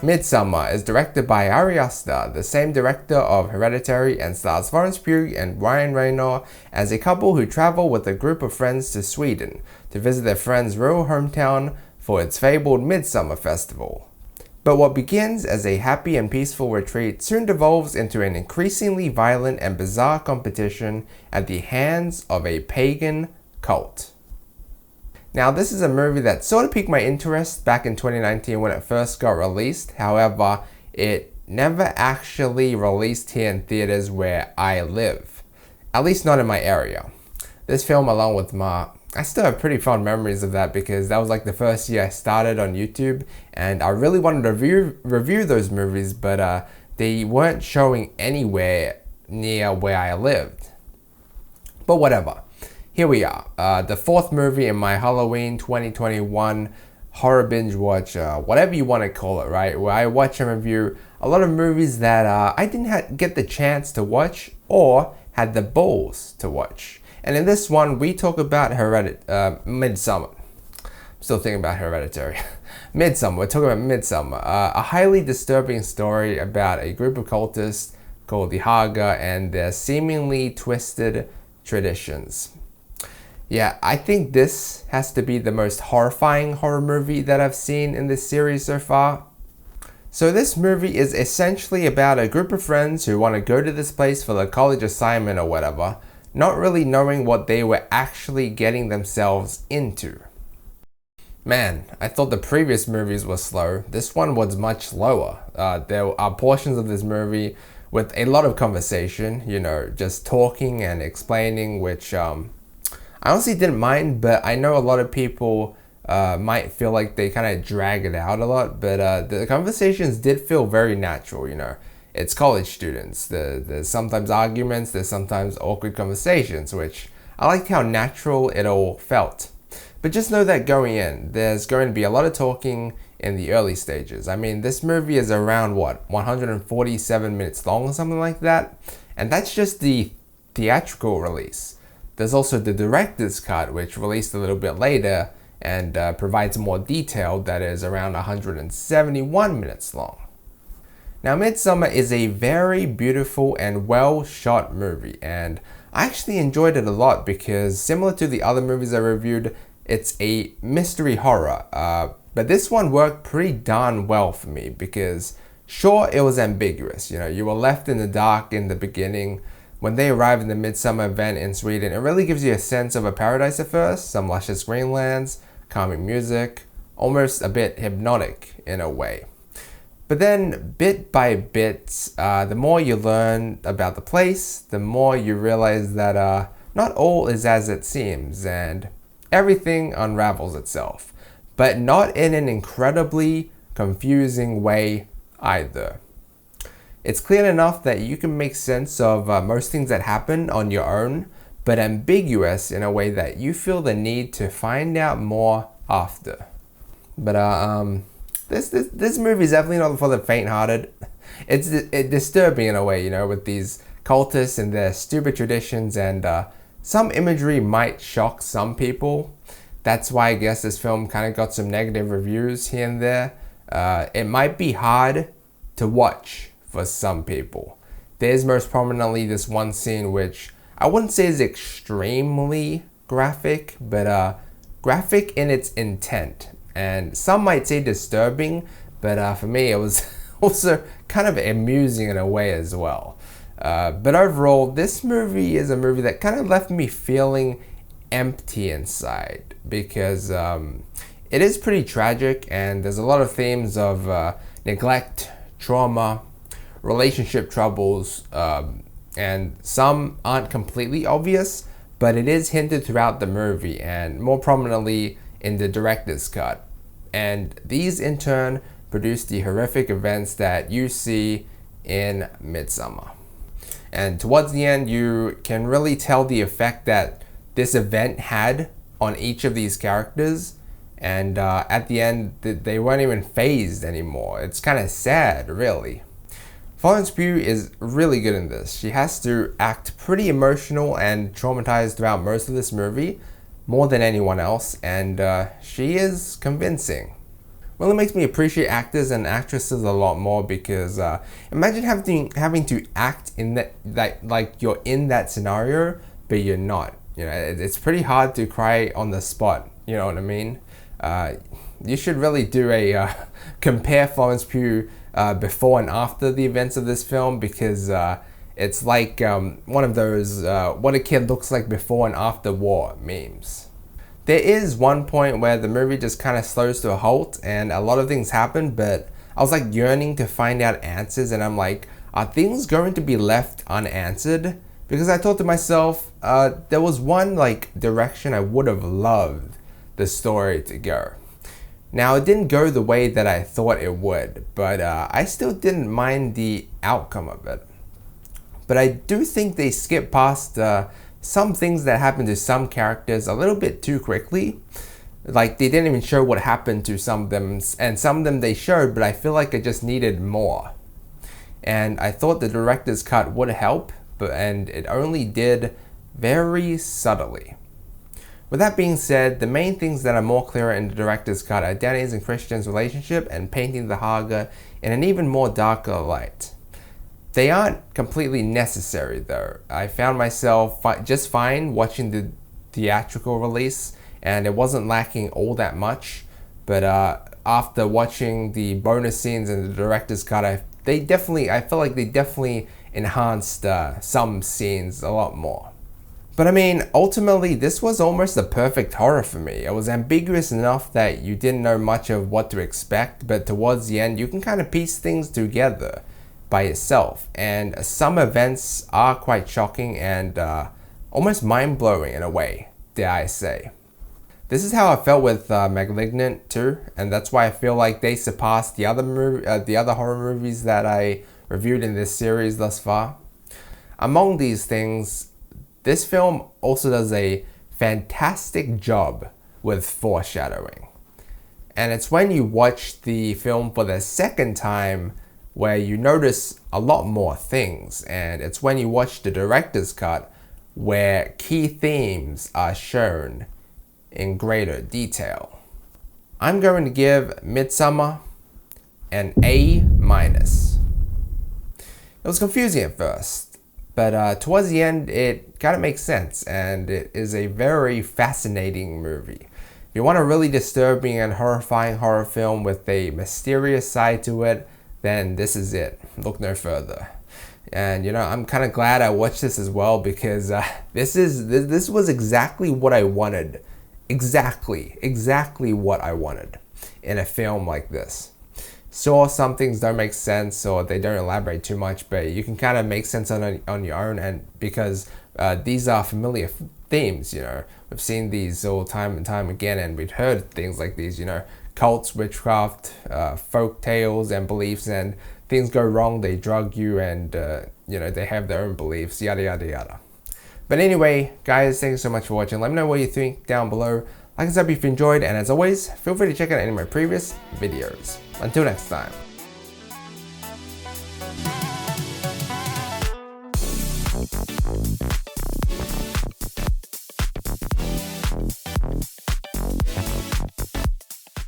Midsommar is directed by Ari Aster, the same director of Hereditary, and stars Florence Pugh and Ryan Reynolds as a couple who travel with a group of friends to Sweden to visit their friend's rural hometown for its fabled Midsummer Festival. But what begins as a happy and peaceful retreat soon devolves into an increasingly violent and bizarre competition at the hands of a pagan cult. Now, this is a movie that sort of piqued my interest back in 2019 when it first got released. However, it never actually released here in theaters where I live. At least not in my area. This film, along with I still have pretty fond memories of that because that was like the first year I started on YouTube, and I really wanted to review those movies, but they weren't showing anywhere near where I lived. But whatever. Here we are, the fourth movie in my Halloween 2021 horror binge watch, whatever you want to call it, right? Where I watch and review a lot of movies that I didn't get the chance to watch or had the balls to watch. And in this one, we talk about Midsommar. I'm still thinking about Hereditary. Midsommar, we're talking about Midsommar, a highly disturbing story about a group of cultists called the Haga and their seemingly twisted traditions. Yeah, I think this has to be the most horrifying horror movie that I've seen in this series so far. So this movie is essentially about a group of friends who want to go to this place for their college assignment or whatever, not really knowing what they were actually getting themselves into. Man, I thought the previous movies were slow. This one was much slower. There are portions of this movie with a lot of conversation, just talking and explaining, which I honestly didn't mind, but I know a lot of people might feel like they kind of drag it out a lot, but the conversations did feel very natural, It's college students. There's sometimes arguments, there's sometimes awkward conversations, which I liked how natural it all felt. But just know that going in, there's going to be a lot of talking in the early stages. I mean, this movie is around, 147 minutes long or something like that? And that's just the theatrical release. There's also the director's cut, which released a little bit later and provides more detail that is around 171 minutes long. Now, Midsommar is a very beautiful and well shot movie, and I actually enjoyed it a lot because similar to the other movies I reviewed, it's a mystery horror, but this one worked pretty darn well for me because sure, it was ambiguous. You were left in the dark in the beginning. When they arrive in the Midsummer event in Sweden, it really gives you a sense of a paradise at first, some luscious greenlands, calming music, almost a bit hypnotic in a way. But then, bit by bit, the more you learn about the place, the more you realize that not all is as it seems, and everything unravels itself, but not in an incredibly confusing way either. It's clear enough that you can make sense of most things that happen on your own, but ambiguous in a way that you feel the need to find out more after. But this movie is definitely not for the faint-hearted. It's disturbing in a way, with these cultists and their stupid traditions, and some imagery might shock some people. That's why I guess this film kind of got some negative reviews here and there. It might be hard to watch for some people. There's most prominently this one scene which I wouldn't say is extremely graphic, but graphic in its intent. And some might say disturbing, but for me it was also kind of amusing in a way as well. But overall, this movie is a movie that kind of left me feeling empty inside because it is pretty tragic and there's a lot of themes of neglect, trauma, relationship troubles, and some aren't completely obvious, but it is hinted throughout the movie and more prominently in the director's cut. And these in turn produce the horrific events that you see in Midsommar. And towards the end, you can really tell the effect that this event had on each of these characters. And at the end, they weren't even fazed anymore. It's kind of sad, really. Florence Pugh is really good in this. She has to act pretty emotional and traumatized throughout most of this movie, more than anyone else, and she is convincing. really makes me appreciate actors and actresses a lot more because imagine having to act in that like you're in that scenario, but you're not. You know, it's pretty hard to cry on the spot. You know what I mean? You should really do a compare Florence Pugh before and after the events of this film, because it's like one of those what a kid looks like before and after war memes. There is one point where the movie just kind of slows to a halt and a lot of things happen, but I was like yearning to find out answers, and I'm like, are things going to be left unanswered? Because I thought to myself, there was one like direction I would have loved the story to go. Now, it didn't go the way that I thought it would, but I still didn't mind the outcome of it. But I do think they skipped past some things that happened to some characters a little bit too quickly. Like, they didn't even show what happened to some of them, and some of them they showed, but I feel like it just needed more. And I thought the director's cut would help, and it only did very subtly. With that being said, the main things that are more clear in the director's cut are Danny's and Christian's relationship and painting the Haga in an even more darker light. They aren't completely necessary though. I found myself just fine watching the theatrical release, and it wasn't lacking all that much, but after watching the bonus scenes in the director's cut, I feel like they definitely enhanced some scenes a lot more. But I mean, ultimately, this was almost a perfect horror for me. It was ambiguous enough that you didn't know much of what to expect, but towards the end, you can kind of piece things together by itself. And some events are quite shocking and almost mind-blowing in a way, dare I say. This is how I felt with Malignant too, and that's why I feel like they surpassed the other horror movies that I reviewed in this series thus far. Among these things, this film also does a fantastic job with foreshadowing. And it's when you watch the film for the second time where you notice a lot more things, and it's when you watch the director's cut where key themes are shown in greater detail. I'm going to give Midsommar an A-. It was confusing at first, but towards the end it kind of makes sense, and it is a very fascinating movie. If you want a really disturbing and horrifying horror film with a mysterious side to it, then this is it. Look no further. And you know, I'm kind of glad I watched this as well, because this was exactly what I wanted. Exactly what I wanted in a film like this. Sure, some things don't make sense or they don't elaborate too much, but you can kind of make sense on your own, and because these are familiar themes, you know. We've seen these all time and time again, and we've heard things like these, you know, cults, witchcraft, folk tales and beliefs, and things go wrong, they drug you, and you know, they have their own beliefs, yada yada yada. But anyway, guys, thank you so much for watching. Let me know what you think down below. Like and sub if you enjoyed, and as always, feel free to check out any of my previous videos. Until next time.